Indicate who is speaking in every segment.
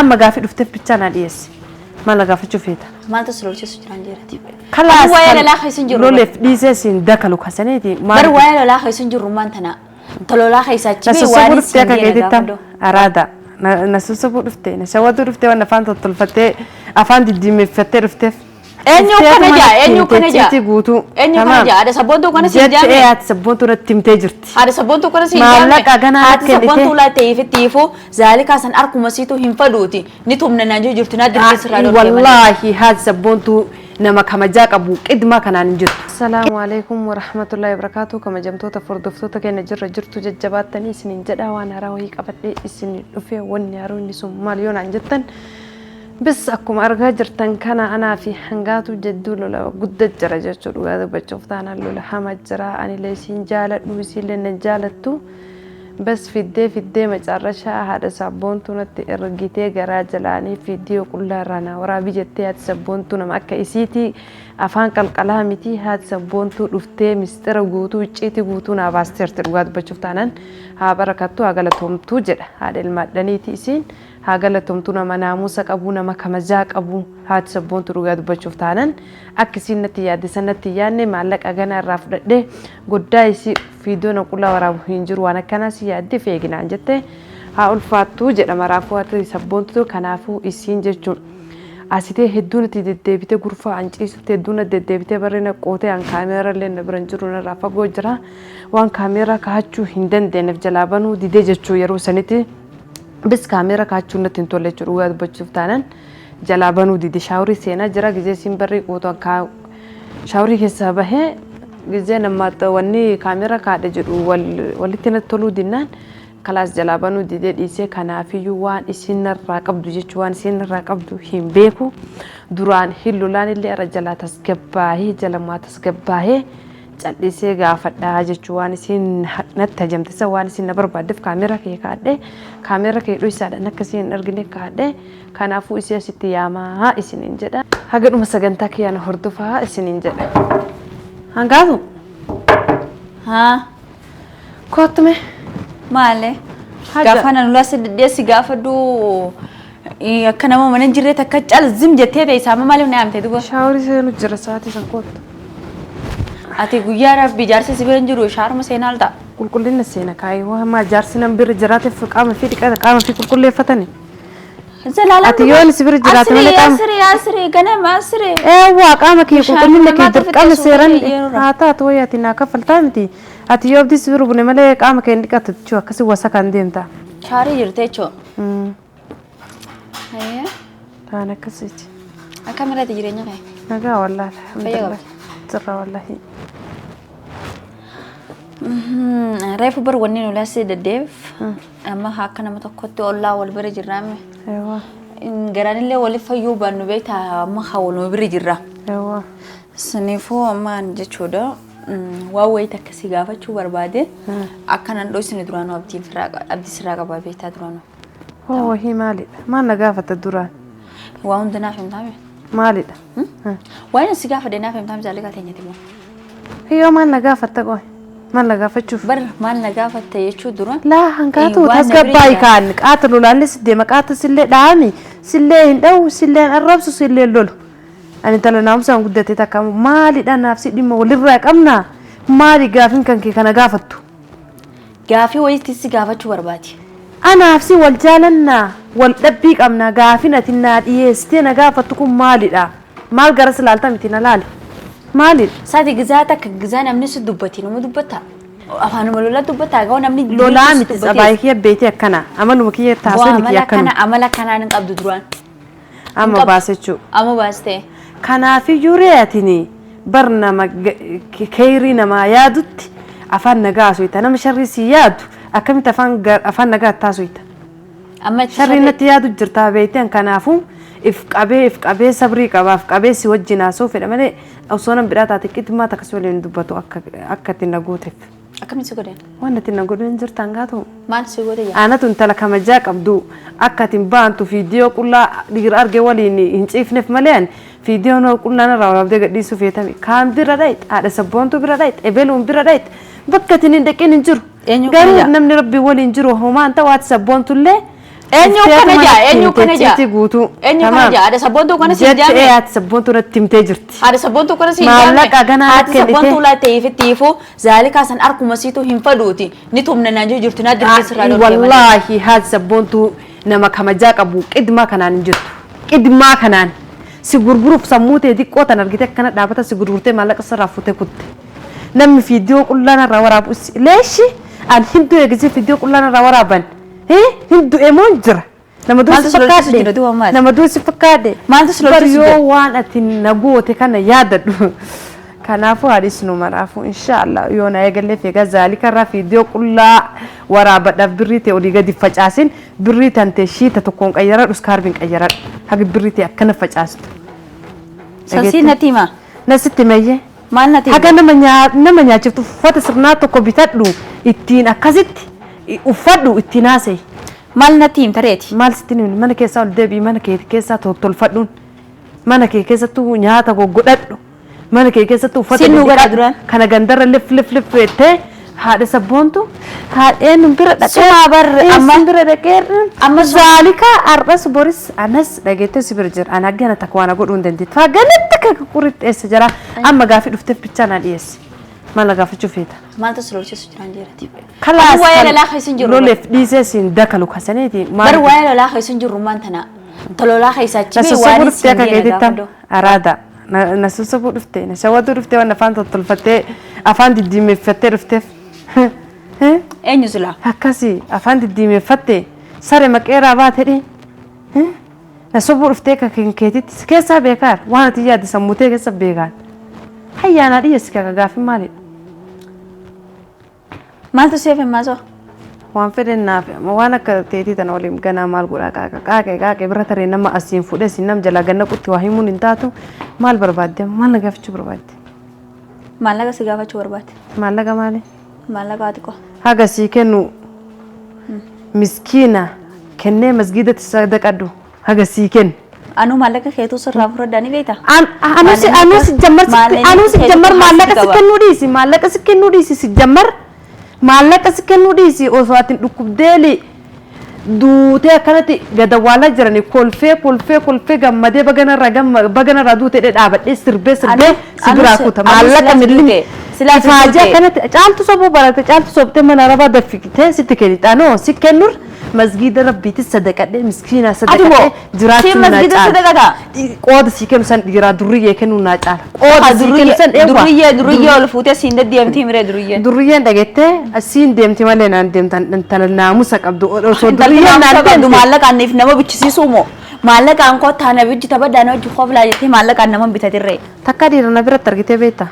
Speaker 1: أما قافل افتف بتشانا ديس ما لا قافل شوفيتا
Speaker 2: ما تسلول شو سجران جرتي
Speaker 1: خلاص
Speaker 2: وين لا خيسن جرو
Speaker 1: لولف ديسين دكالو كسنتي
Speaker 2: بر وين لا خيسن جرو ما أنتنا تلو لا خيسة تبي
Speaker 1: وادي سنجينا أرادا نسوسبور رفتي نسوادو رفتي وانا فانت طلفتي أفاندي ديمي فتي رفتي
Speaker 2: إنيو كنا جا إنيو كنا جا ada sabontu kana
Speaker 1: si jame jette sabontu na timte jirti
Speaker 2: ada sabontu kana si jame
Speaker 1: malaka gana
Speaker 2: ada sabontu la tifu zalika san arku masitu himfaduti nitumna nanjo jirtu na dirti sirado
Speaker 1: wallahi had sabontu nama kama jaqabu qidma kana jirtu assalamu alaykum wa rahmatullahi wa barakatuh kama jamtota furduftoota keena jirtu jajjabaatani isinin jedha waan harawii qabadhe isin dhufe wonni haroonni sun maal yoona jettan بس أكو أرجع جرتن كان أنا في حنجاتو جدو لولا قد الجرجة شو هذا بشوفتنا لولا حمد جرا أنا ليشين جالت ويسيل نجالتو بس في الدي متعرشها هذا صابون تونت رجيتي جراج لاني فيديو كلها رانا ورا بيجتي هذا صابون تونا ما كيسيتي أفان كلامتي هذا صابون تو رفتي مستر وجوتو يجتي جوتو ناباستر ترواد بشوفتنا ها بركاتو أقلتهم توجد هذا المدني تيسين هاقلتهم تونا مناموسك أبونا ما كمزاك أبو هاد سبون تروجاد بشوفتانا أكسين نتيا دي سنتياني معلق أجانا الرافد ده قدايسي في دون كلها وراه هنجر وانا كان سيادي في جنان جته هقول فاتو جد ما رافوات سبون تو كنافو إسين جتون أسيته هدونا تدبيته غرفة عنجيس تدونا تدبيته برينا قوته عن كاميرا اللي برنجرونا رافا جوجرا وان كاميرا كهاتشو هندن دينف جلابانو دي جتشو يرو سنتي بس كاميرا كاتشونا تنتولي جرواد بتشوفتانا جلابانو دي شاوري سينا جرا جزء سيمبري قوتو كا شاوري حسابه جزء لما توني كاميرا كاده جرو ولتنا تولو دينان خلاص جلابانو دي ديسه كنافيو وان اسين راقبدو جچوان سين راقبدو هيم بيكو دوران هيلولان اللي رجلا تسغباه جلما تسغباه callisee gaafadhaa jechuun isin natti hajamte sawaan isin na barbaaddeef kaameeraa kee kaadhe kaameeraa kee dho'isaadhaan akkasiin argine kaadhe kanaafuu isii asitti yaamaa isiniin jedha hagadhuma sagantaa kiyyaan hordofaa isiniin jedha hangaatu
Speaker 2: haa
Speaker 1: kottume
Speaker 2: maale gaafa nan ulaas deessi gaafa duu akka nama mana jirree takka calzim jettee beeysaama maaliif na yaamte duba
Speaker 1: shaaworii seenu jira sa'aatii san kottu
Speaker 2: ati guyyaa rabbi jaarsi sibiran jiru shaarma seenaal ta'a
Speaker 1: qulqullina seena kaayoo ma jaarsi nan bira jiraate qaama fi dhiqata qaama fi qulqulleeffatani ati yoon sibira jiraate malee qaama
Speaker 2: asiri ganama asiri
Speaker 1: waa qaama kee qulqullina kee dirqama seeran haa taatu wayii ati naa kaffaltaa miti ati yoo abdii sibiru bune malee qaama kee hin dhiqatu jechuu akkasii wasa kan deemta
Speaker 2: shaarii jirte jechuu
Speaker 1: taan akkasiiti
Speaker 2: akka miraati jireenya kee
Speaker 1: nagaa wallaahi alhamdulillah jirra wallaahi
Speaker 2: reefu bar wanni nu laasee deddeef amma akka nama tokkotti ollaa wal bira jirraame garaanillee waliif fayyuu baannu beekta amma hawal nu bira jirra saniifuu ammaan jechuudha waa wayii akkasii gaafachuu barbaade akkanan dhoosine duraanuu abdii sirraa qabaa beektaa duraanuu
Speaker 1: wahii maalidha maal na gaafata duraan
Speaker 2: waa hunda naaf himtaame
Speaker 1: maalidha
Speaker 2: waan si gaafadhe naaf himtaame jaalligaa teenyati moo
Speaker 1: hiyyoo maal na gaafatta qoy maal na gaafachuuf
Speaker 2: bar maal na gaafatta jechuu dura
Speaker 1: laa hangaatu tasgabbaayi kaan qaata lolaalle siddeema qaata sillee dhaami sillee hin dhawu sillee hin arrabsu sillee lolu ani tala naamusaan guddate takka maalidha naaf si dhimma walirraa qabnaa maali gaafin kan kee kana gaafattu
Speaker 2: gaafii wayitti si gaafachuu barbaadi
Speaker 1: anaaf si wal jaalannaa wal dhabbii qabnaa gaafin ati naa dhiyeessitee na gaafattu kun maalidha maal gara silaalta miti na laali مالي
Speaker 2: سادي جزاتك جزانا من نسد دبتي نمو دبتها أفهم ولا دبتها جوا نمني
Speaker 1: لولا مت أبايك يا بيتي كنا عملوا مكية تحسين يا كنا
Speaker 2: عملك كنا نقبض دران
Speaker 1: أما باسيتشو
Speaker 2: أما باسته
Speaker 1: كنا في جورياتني برنامج كيرينا ما يادت أفان نجاسويت أنا مش الرسياد أكمل أفان نجات تاسويت
Speaker 2: أما
Speaker 1: شرينا تيادو جرتا بيتين كنافو إفك أبي صبري كباف أبي سوجنا سوفي لما أوصلنا برات أتكيد ما تكسولين دبتو أكتي نقوتف
Speaker 2: أكمل سكودين
Speaker 1: وانا تنقولين جرت عنقاتهم
Speaker 2: ما نسكودين
Speaker 1: أنا تنتلك مجاك أبدو أكتي بانتو فيديو كلها دير أرجع وليني إنشيف نف مليان فيديو نو كلنا نراو بدي قدي سوفي تامي كان بيردايت هذا سبونتو بيردايت إبلون بيردايت بكتي ندكين نجرو قالوا نمني ربي ولي نجرو هما أنت وات سبونتو اللي
Speaker 2: Eenyu kana jaa eenyu kana jaa
Speaker 1: guutuu
Speaker 2: eenyu kana jaa ada sabboontuu kana si
Speaker 1: jettee
Speaker 2: jaame
Speaker 1: ati sabboontuu irratti himtee jirti.
Speaker 2: ada sabboontuu kana si jaame
Speaker 1: Maallaqa ganaa
Speaker 2: ati sabboontuu laa ta'eefitiifuu zaalika san arkuma siitu hin fadhuuti ni tumna naan jirtu na dirqis irraa dhoofee
Speaker 1: wallahi haati sabboontuu nama kabajaa qabu qidmaa kanaan hin jirtu qidmaa kanaan si gurguruuf sammuu ta'e xiqqoo tan argite akkana dhaabata si gurgurtee maallaqa sirraa fuutee kutte namni fiidiyoo qullaana irraa waraabu leeshi an hinduu eegisee fiidiyoo qullaana irraa waraaban hinduu emoon jira nama duusi fakkaadhe nama duusi fakkaadhe
Speaker 2: maaltu silolti
Speaker 1: yoo waan ati nagoote kana yaadadhu kanaafuu haadhis nu maraafu inshallah yoo na eegalee feega zaalika irraa fiidiyoo qullaa waraabadhaaf birrii ta'e olii gadi facaasin birrii tante shiita tokkoon qayyaradhu iskaarbiin qayyaradhu hagi birrii ta'e akkana facaastu
Speaker 2: sasii natiima
Speaker 1: nasitti meeyye
Speaker 2: maal natiima
Speaker 1: haga nama nyaachiftu uffata sirnaa tokko bitadhu ittiin akkasitti uffadhu ittiin haasa'e
Speaker 2: maal natiim tareeti
Speaker 1: maal sittiin mana keessaa ol deebii mana kee keessaa tolfadhuun mana kee keessattuu nyaata goggodhadhu mana kee keessattuu uffata kana gandarra lif fettee haadha sabboontu haadheen bira dhaqee
Speaker 2: suma bar
Speaker 1: amma bira dhaqee
Speaker 2: amma
Speaker 1: zaalika arbas boris anas dhageettee si bira jira ana gana takwaana godhuun dandeetti faganatti ka qurixeessa jira amma gaafii dhufteef bichaa na dhiyeessi mala gaafachuu feeta
Speaker 2: maaltu silolchiisu jiraan jeerati
Speaker 1: kalaas
Speaker 2: waa'ee lolaa keessa hin jirru
Speaker 1: loleef dhiisee siin dakalu kasaneeti
Speaker 2: bar waa'ee lolaa keessa hin jirru maan tana tololaa keessa achimee waan
Speaker 1: siin geena araada nasusabu dhufte nashawatu dhufte waan afaan tolfattee afaan diddiimeeffattee dhufteef
Speaker 2: eenyu sila
Speaker 1: akkasi afaan diddiimeeffatte sare maqeeraa baatedhe nasubu dhuftee ka keetitti keessaa beekaan waan ati yaadde sammutee keessa beekaan hayyaanaa dhiyeessi ka gaafii maalidha
Speaker 2: maaltu seef himmaasoo
Speaker 1: waan fedhen naaf waan akka teetii tana waliin ganaa maal godhaa qaaqee bira taree nama asiin fuudhee siin nam jalaa ganna qutti waa himuun hin taatu maal barbaadde maal na gaafachuu barbaadde
Speaker 2: maallaqa si gaafachuu barbaadde
Speaker 1: maallaqa maali
Speaker 2: maallaqa ati qo
Speaker 1: haga sii kennu miskiina kennee masgiidatti sadaqadhu haga sii kennu
Speaker 2: anu maallaqa keetuu sirraa fudhadhaanii beekta
Speaker 1: anuus jammar maallaqa si kennuu dhiisi maallaqa si kennuu dhiisi si jammar maallaqa si kennuu dhiisi osoo atin dhukkubdeeli duutee akkanatti gadawwaalaa jirani kolfee gammadee baganarraa duutee dhaabadhee sirbee si biraa kuta maallaqa milli ifaajee akkanatti caaltu sobuu barate caaltu sobtee mana rabaa daffiktee sitti kennitaanoo si kennur masgiida rabbiitti sadaqadhee miskiina sadaqadhee jiraachuu naa caala qooda sii kennu san dhiiraa durriyyee kennuu naa caala qooda sii kennu san dheewwa
Speaker 2: durriyyee ol fuutee siin deddeemtii miree durriyyee
Speaker 1: durriyyeen dhagettee asiin deemti malee naan deemtan tana naamusa qabdu osoo durriyyeen naan deemtu
Speaker 2: maallaqaan nama bichisiisuu moo maallaqaan kottaa na bijji tabadhaan hojii qooflaa jettee maallaqaan nama bitatirree
Speaker 1: takka dhiira na biratti argitee beekta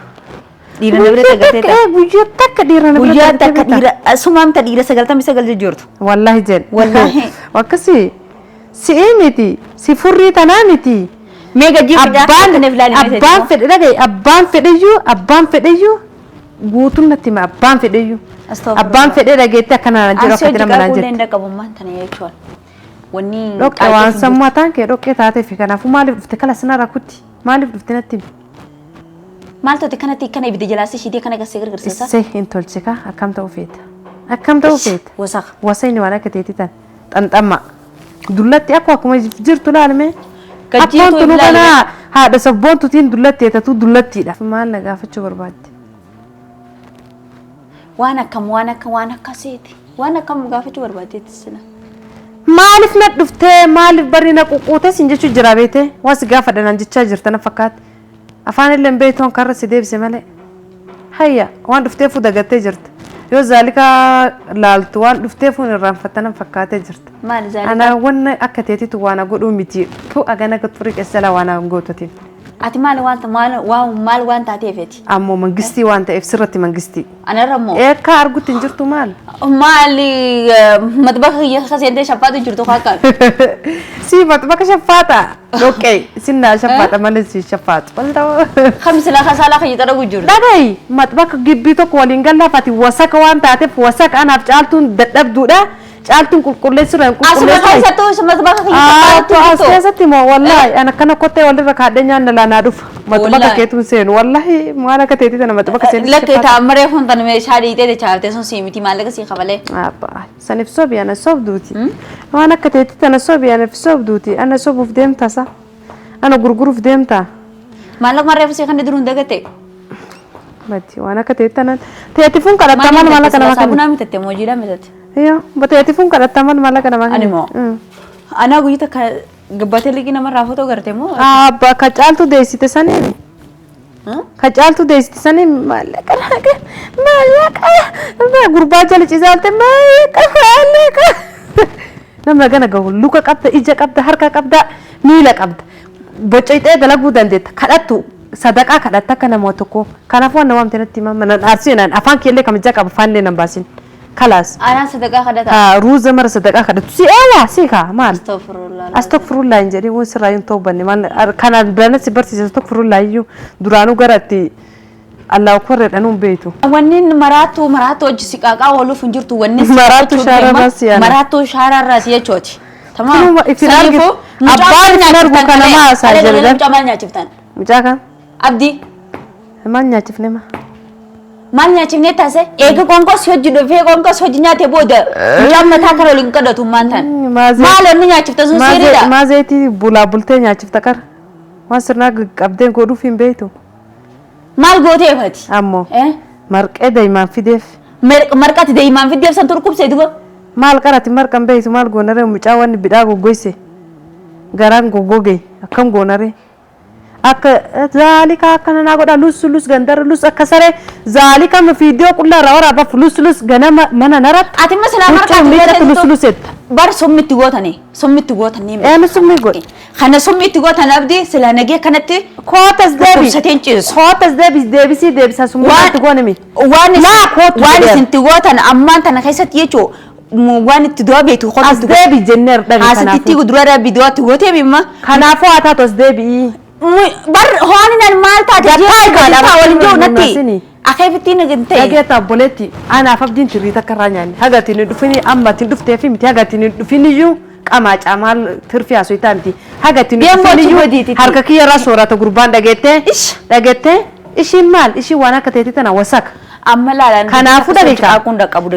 Speaker 2: dhiira na biratti argitee
Speaker 1: guyyaa takka dhiira na biratti
Speaker 2: guyyaa takka dhiira sumaamta dhiira 99 jirtu
Speaker 1: wallahi jeen
Speaker 2: wallahi
Speaker 1: akkasi si miti si furrii tanaa miti
Speaker 2: meega jiifidhaa
Speaker 1: abbaan fedhe dhagaye abbaan fedheyyuu guutuun natti hima abbaan fedheyyuu abbaan fedhee dhageetti akkanaan jiru akka jira manaan
Speaker 2: jirti. Asii qabummaan tana jechuudha. Wanni
Speaker 1: dhoqqee waan sammuu ataan kee dhoqqee taateef kanaafuu maaliif dhufte kala sinaa rakkutti maaliif dhufte natti himi.
Speaker 2: maal ta'u kanatti kana ibidda jalaasii shidee kana gassee gargaarsiisa.
Speaker 1: Isee hin tolchika akkam ta'uu feeta akkam ta'uu feeta. Wasa inni waan akka teetitan xanxamma dullatti akkuma jirtu laalme. Gajjiitu ilaalme haadha sabboontutiin dullatti eetatu dullattiidha. Maal na gaafachuu barbaadde.
Speaker 2: waan akkasiiti waan akkam gaafachuu barbaaddeetti sila.
Speaker 1: Maaliif na dhuftee maaliif bari na ququutee sin jechuu jira beete waasi gaafa dhanan jechaa jirta na fakkaate afaan illee beektoon karra si deebise malee hayya waan dhuftee fuudha gattee jirta yoo zaalika laaltu waan dhuftee fuun irraanfattana fakkaatee jirta.
Speaker 2: Maal zaalika?
Speaker 1: Ana waan akka teetitu waan godhuu miti tu agana ka turii keessala waan goototiin.
Speaker 2: Ati maal waan taateefeti?
Speaker 1: Ammoo mangistii waan ta'eef sirratti mangistii.
Speaker 2: Anarra immoo?
Speaker 1: Eekka argutti hin jirtu maal?
Speaker 2: Maali matbaka kiyya seentee shaffaatu jirtu fakkaatu?
Speaker 1: Si matbaka shaffaata dhoqqee sinnaa shaffaata malee si shaffaatu.
Speaker 2: Kamsila kasaalaa kiyya xaragu jirtu.
Speaker 1: Dhagayi matbaka gibbii tokko waliin gallaafati wasaka waan taateef wasaka anaaf caaltuun dadhabduudha. caaltiin qulqulleessuudhaan
Speaker 2: Asuma keessattuu maxbaxa
Speaker 1: as keessatti moo wallahi ana kana kottee walirra kaadhee nyaanna laanaa dhufa maxbaxa keetu seenu wallahi maal akka teetii tana maxbaxa seenu
Speaker 2: lakkee taammaree kun tan meeshaa dhiitee chaarte sun siimiti maallaqa sii qabalee
Speaker 1: sanif sobi ana sobduuti waan akka teetii tana sobi ana sobduuti ana sobuuf deemtasa ana gurguruuf deemta
Speaker 2: maallaqa marreefu sii kan duruun dagate
Speaker 1: bati waan akka teetii tana teetii fun kadhatta maal maallaqa nama kan
Speaker 2: bunaa mitatte moojiidhaa mitatte
Speaker 1: iyo bateetii fun kadhatta maal maallaqa nama kan
Speaker 2: ani moo ana guyyita ka gabbatee liqii namarraa footoo garte moo
Speaker 1: abba ka caaltu deessite saniin ka caaltu deessite saniin maallaqa gurbaa jala ciisaalte maallaqa nama gana gahu luka qabda ija qabda harka qabda miila qabda bocoitee dalaguu dandeetta kadhattu sadaqaa kadhatta akka namoota tokko kanaafuu waan nawaamte natti hima mana dhaarsinaan afaan keellee kamijaa qaba faanlee nan baasin kalaas
Speaker 2: anaan sadaqaa kadhata
Speaker 1: ruuza mara sadaqaa kadhatu si eewaa si kaa maal
Speaker 2: astagfirullah
Speaker 1: astagfirullah hin jedhin waan sirraa hin toobanne maal kanaan bilana si barsiise astagfirullah iyyuu duraanuu garatti Allahu akbar dhanuun beetu
Speaker 2: wanni maraattuu hojii siqaaqaa waluuf hin jirtu wanni
Speaker 1: maraattuu shaararraas yaana
Speaker 2: maraattuu shaararraas jechooti
Speaker 1: Tuma isin argitu abbaan isin argu kana maasaa jedhan
Speaker 2: mucaa maal nyaachiftan
Speaker 1: mucaa kan
Speaker 2: abdii
Speaker 1: maal nyaachifne ma
Speaker 2: maal nyaachifne taase eega qonkos hojii dhufee qonkos hojii nyaate booda mucaan mataa kana waliin qadhatu maantan maal onni nyaachifta sun siiriidha
Speaker 1: maazeetii bulaa bultee nyaachifta qara waan sirnaa qabdeen godhuuf hin beektu
Speaker 2: maal gootee fati
Speaker 1: ammoo marqee daa'imaan fideef
Speaker 2: marqati daa'imaan fideef san turqubsee duba
Speaker 1: maal qarati marqan beektu maal goonaree mucaa wanni bidhaa goggoyse garaan goggoge akkam goonaree akka zaalika akkana naa godha lus gandara lus akka saree zaalika ma fiidiyoo qullaa irraa waraabaf lus ganama mana narat
Speaker 2: ati masala marqati
Speaker 1: lusetta
Speaker 2: bar summitti gootanii
Speaker 1: eenu summi godhe
Speaker 2: kana summitti gootan abdii sila nagee kanatti
Speaker 1: kootas
Speaker 2: kubsateen ciisu
Speaker 1: kootas deebisa summitti goonami
Speaker 2: waan isinti gootan ammaan tana keessatti jechuu waan itti du'a beetu
Speaker 1: as deebi jenneer dhabi
Speaker 2: haasititti gudura rabbi du'aatti gootee bimma
Speaker 1: kanaafuu haa taatu as deebi'i
Speaker 2: bar hooninan maal taate jechuudha waliin jiru natti akeefitti nagantee
Speaker 1: dhageeta obboleetti anaaf abdiin tirrii takka irraa nyaanni hagatiin dhufini amma tiin dhuftee fi miti hagatiin dhufiniyyuu qamaa caamaa tirfi haasoo taanti hagatiin dhufiniyyuu harka kiyya irraa soorata gurbaan dhageettee ishiin maal ishiin waan akka teetii tana wasaka
Speaker 2: amma laalaan
Speaker 1: kanaafuu dhageeka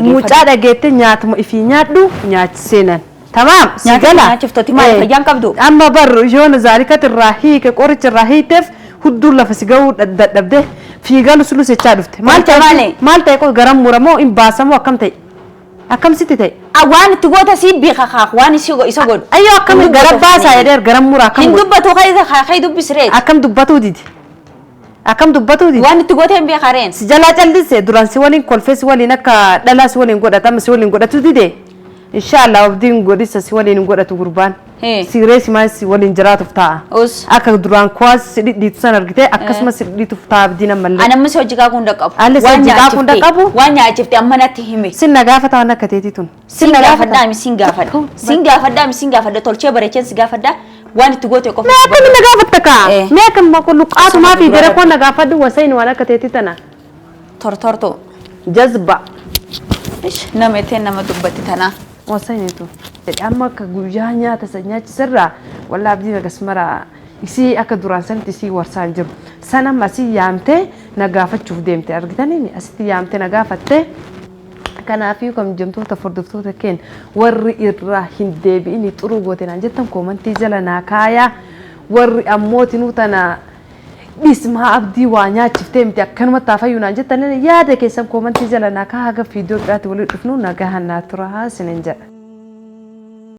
Speaker 1: mucaa dhageettee nyaatuma ifii nyaadhu nyaachiseenan tamam sigala
Speaker 2: nyaachiftoti maal fayyaan qabdu
Speaker 1: amma bar yoona zaalikat irraa hiike qoricha irraa hiiteef hudduu lafa si ga'uu dadhabde fiigaa lusulus jechaa dhufte maal ta'e qo garam muramoo in baasamoo akkam ta'e akkam sitti ta'e
Speaker 2: waan itti goota si beeka kaak waan isa godhu
Speaker 1: ayyoo akkam gara baasaa jedheer garam muraa akkam
Speaker 2: hin dubbatu kai dubbisree
Speaker 1: akkam dubbatuu didi akkam dubbatu di
Speaker 2: waan itti goote hin beekareen
Speaker 1: si jalaa callise duraan si waliin kolfee si waliin akka dhalaa si waliin godhatama si waliin godhatu dide inshallah abdiin godhisa si waliin godhatu gurbaan si reesi maa si waliin jiraatuuf ta'a akka duraan kuwaas si dhidhiitu san argite akkasumas si dhidhiituuf ta'a abdiin ammallee
Speaker 2: anamma si hojii qaaquu hin dhaqqabu
Speaker 1: alli si hojii qaaquu hin dhaqqabu
Speaker 2: waan nyaachifte amma natti hime
Speaker 1: sinna gaafata waan akka teetii tun
Speaker 2: sinna gaafadhaami sin gaafadha tolchee bareecheen si gaafadha waan itti goote qofa
Speaker 1: mee akkam na gaafatta ka mee akkam luqaatu maa fi gara koon na gaafadhu wasaini waan akka teetii tana
Speaker 2: tortorto
Speaker 1: jazba
Speaker 2: nama itti nama dubbatti tana
Speaker 1: wasaini tu amma akka guyyaa nyaata isa nyaachisirraa wallaa abdiin agasmara isii akka duraan sanitti isii warsaan jiru sanam asii yaamtee na gaafachuuf deemte argitanii asitti yaamtee na gaafatte kanaafi kam jemtoota furdiftoota keen warri irraa hin deebi'ini xuruu gootenaan jettan koomantii jala naa kaaya warri ammootinuu tana dhismaa abdii waa nyaachiftee miti akkanumatti hafayyuu naan jettan yaada keessan koomantii jala naa kaa haga fiidiyoo biraatti walii dhufnu nagahan naa tura haa sinin jedha